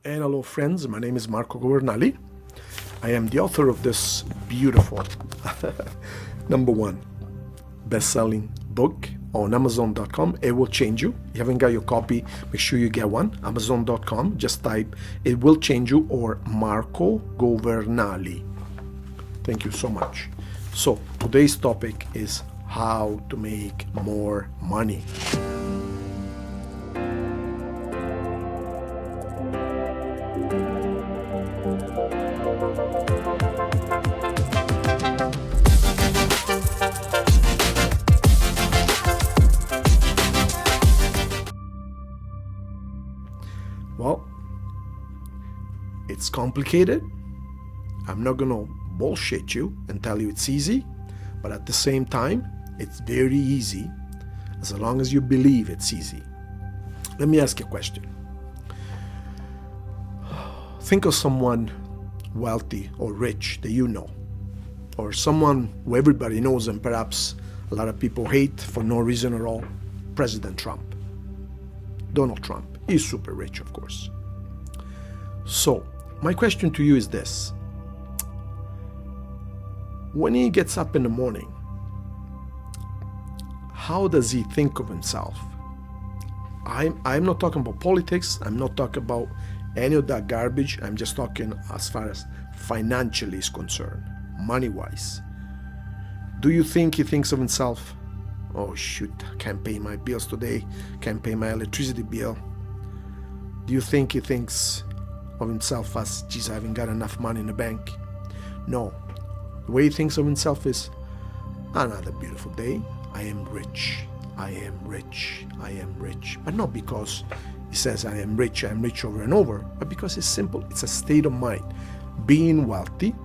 And hello friends, my name is Marco Governali. I am the author of this beautiful #1 best-selling book on Amazon.com. It will change you. If you haven't got your copy, make sure you get one. Amazon.com, just type "It Will Change You" or Marco Governali. Thank you so much. So today's topic is how to make more money. Well, it's complicated. I'm not going to bullshit you and tell you it's easy, but at the same time, it's very easy as long as you believe it's easy. Let me ask you a question. Think of someone wealthy or rich that you know, or someone who everybody knows and perhaps a lot of people hate for no reason at all. President Trump. Donald Trump. He's super rich, of course. So, my question to you is this. When he gets up in the morning, how does he think of himself? I'm not talking about politics. I'm not talking about any of that garbage. I'm just talking as far as financially is concerned, money-wise. Do you think he thinks of himself, oh shoot, I can't pay my bills today, can't pay my electricity bill? Do you think he thinks of himself as, geez, I haven't got enough money in the bank? No. The way he thinks of himself is, another beautiful day, I am rich, I am rich, I am rich. But not because he says I am rich over and over, but because it's simple, it's a state of mind. Being wealthy,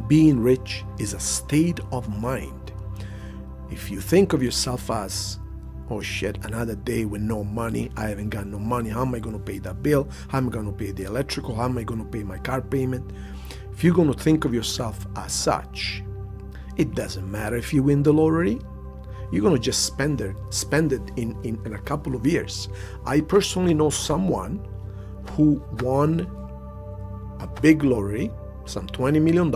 being rich is a state of mind. If you think of yourself as, oh shit, another day with no money, I haven't got no money, how am I going to pay that bill? How am I going to pay the electrical? How am I going to pay my car payment? If you're going to think of yourself as such, it doesn't matter if you win the lottery. You're going to just spend it in a couple of years. I personally know someone who won a big lottery, some $20 million.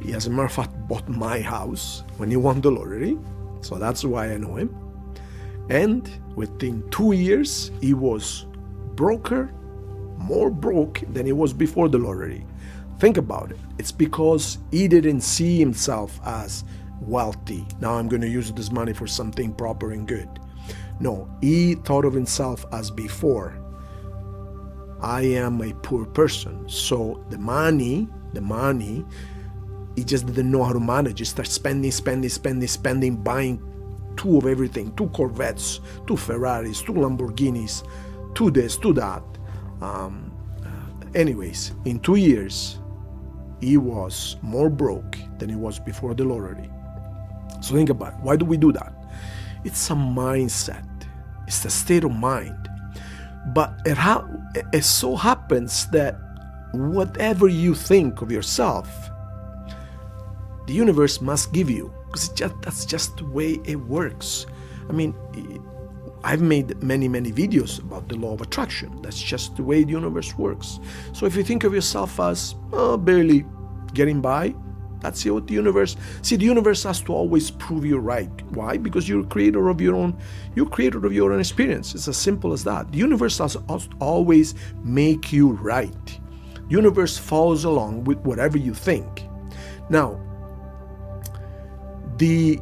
He, as a matter of fact, bought my house when he won the lottery. So that's why I know him. And within 2 years, he was more broke than he was before the lottery. Think about it. It's because he didn't see himself as wealthy. Now I'm going to use this money for something proper and good. No, he thought of himself as before. I am a poor person. So the money, he just didn't know how to manage. He started spending, buying 2 of everything, 2 Corvettes, 2 Ferraris, 2 Lamborghinis, 2 this, 2 that. Anyways, in 2 years, he was more broke than he was before the lottery. So think about it. Why do we do that? It's a mindset. It's a state of mind. But it so happens that whatever you think of yourself, the universe must give you, because that's just the way it works. I mean, I've made many videos about the law of attraction. That's just the way the universe works. So if you think of yourself as barely getting by, that's what the universe. See, the universe has to always prove you right. Why? Because you're creator of your own experience. It's as simple as that. The universe has to always make you right. The universe follows along with whatever you think. Now, the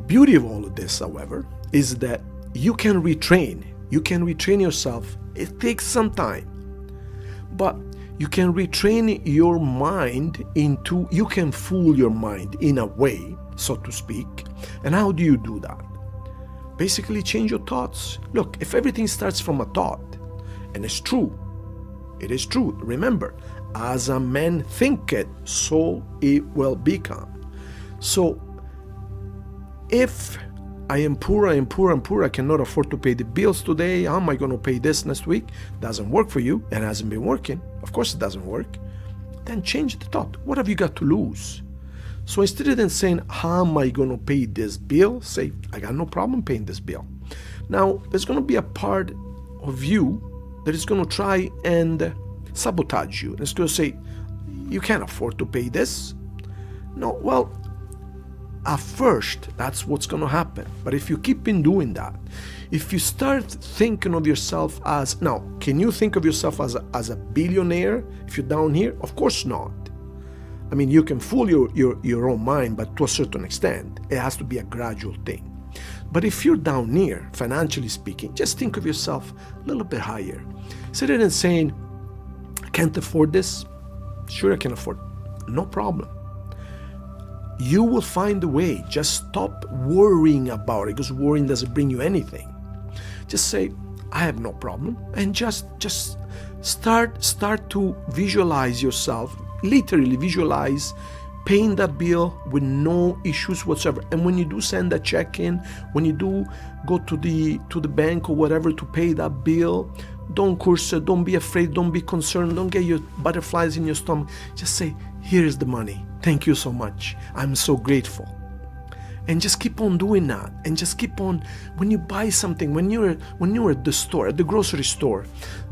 beauty of all of this, however, is that you can retrain. You can retrain yourself. It takes some time. But you can retrain your mind you can fool your mind in a way, so to speak. And how do you do that? Basically, change your thoughts. Look, if everything starts from a thought, and it's true, it is true. Remember, as a man thinketh, so it will become. So, if I am poor, I cannot afford to pay the bills today, how am I going to pay this next week? Doesn't work for you, and hasn't been working. Of course it doesn't work. Then change the thought. What have you got to lose? So instead of saying, how am I going to pay this bill? Say, I got no problem paying this bill. Now, there's going to be a part of you that is going to try and sabotage you. It's going to say, you can't afford to pay this. No, well, at first, that's what's going to happen. But if you keep in doing that, if you start thinking of yourself as, now, can you think of yourself as a billionaire if you're down here? Of course not. I mean, you can fool your own mind, but to a certain extent, it has to be a gradual thing. But if you're down here, financially speaking, just think of yourself a little bit higher. Instead of saying, I can't afford this. Sure, I can afford it. No problem. You will find a way. Just stop worrying about it, because worrying doesn't bring you anything. Just say, I have no problem, and just start to visualize yourself, literally visualize paying that bill with no issues whatsoever. And when you do send a check in, when you do go to the bank or whatever to pay that bill, don't curse it, don't be afraid, don't be concerned, don't get your butterflies in your stomach. Just say, here's the money. Thank you so much. I'm so grateful. And just keep on doing that. And just keep on, when you buy something, when you're at the store, at the grocery store,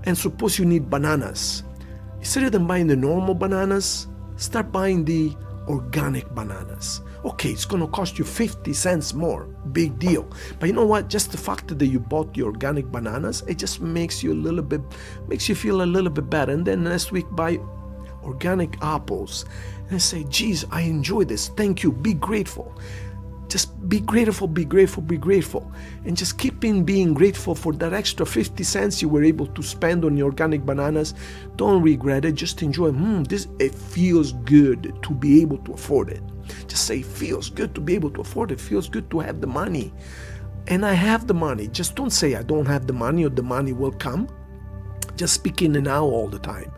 and suppose you need bananas, instead of buying the normal bananas, start buying the organic bananas. Okay, it's going to cost you 50 cents more. Big deal. But you know what? Just the fact that you bought the organic bananas, it just makes you feel a little bit better. And then next week buy organic apples and say, geez, I enjoy this. Thank you. Be grateful. Just be grateful, be grateful, be grateful. And just keep in being grateful for that extra 50 cents you were able to spend on your organic bananas. Don't regret it. Just enjoy. It feels good to be able to afford it. Just say, it feels good to be able to afford it. It feels good to have the money. And I have the money. Just don't say I don't have the money or the money will come. Just speak in the now all the time.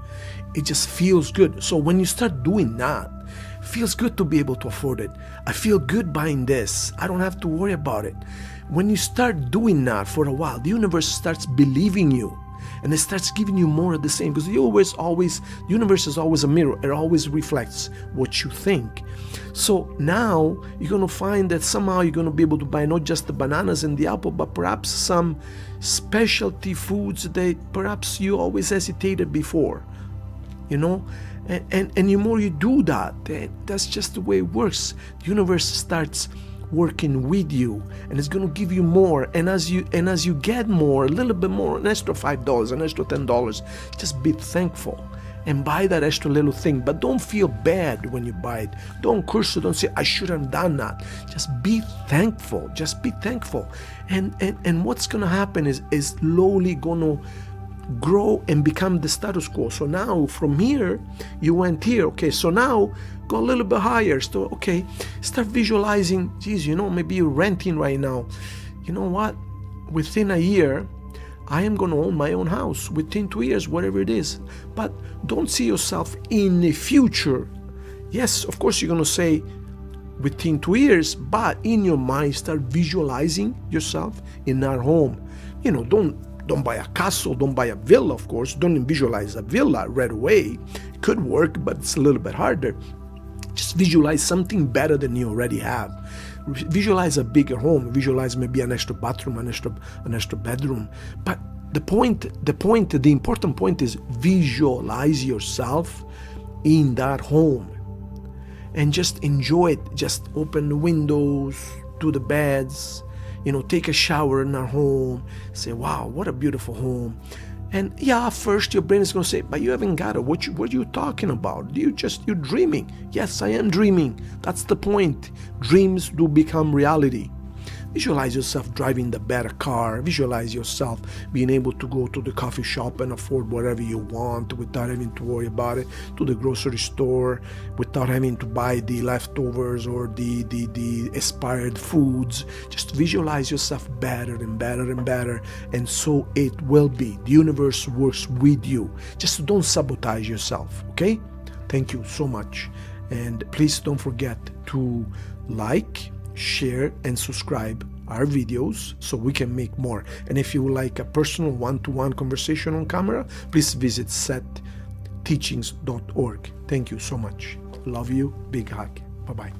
It just feels good. So when you start doing that, it feels good to be able to afford it. I feel good buying this. I don't have to worry about it. When you start doing that for a while, the universe starts believing you. And it starts giving you more of the same, because the universe is always a mirror. It always reflects what you think. So now you're going to find that somehow you're going to be able to buy not just the bananas and the apple, but perhaps some specialty foods that perhaps you always hesitated before. You know, and the more you do that, that's just the way it works. The universe starts working with you, and it's going to give you more. And as you get more, a little bit more, an extra $5, an extra $10, just be thankful and buy that extra little thing. But don't feel bad when you buy it. Don't curse it. Don't say, I should have done that. Just be thankful. Just be thankful. And what's going to happen is slowly going to grow and become the status quo. So now from here, you went here. Okay, so now go a little bit higher. So, okay, start visualizing, geez, maybe you're renting right now. You know what? Within a year, I am going to own my own house. Within 2 years, whatever it is. But don't see yourself in the future. Yes, of course, you're going to say within 2 years, but in your mind, start visualizing yourself in our home. Don't buy a castle, don't buy a villa, of course. Don't visualize a villa right away. It could work, but it's a little bit harder. Just visualize something better than you already have. Visualize a bigger home. Visualize maybe an extra bathroom, an extra bedroom. But the important point is visualize yourself in that home. And just enjoy it. Just open the windows, do the beds, take a shower in our home, say, wow, what a beautiful home. And yeah, first your brain is going to say, but you haven't got it. What are you talking about? You're dreaming. Yes, I am dreaming. That's the point. Dreams do become reality. Visualize yourself driving the better car. Visualize yourself being able to go to the coffee shop and afford whatever you want without having to worry about it, to the grocery store without having to buy the leftovers or the expired foods. Just visualize yourself better and better and better, and so it will be. The universe works with you. Just don't sabotage yourself, okay? Thank you so much. And please don't forget to like, share, and subscribe our videos so we can make more. And if you would like a personal one-to-one conversation on camera, please visit SethTeachings.org. Thank you so much. Love you. Big hug. Bye-bye.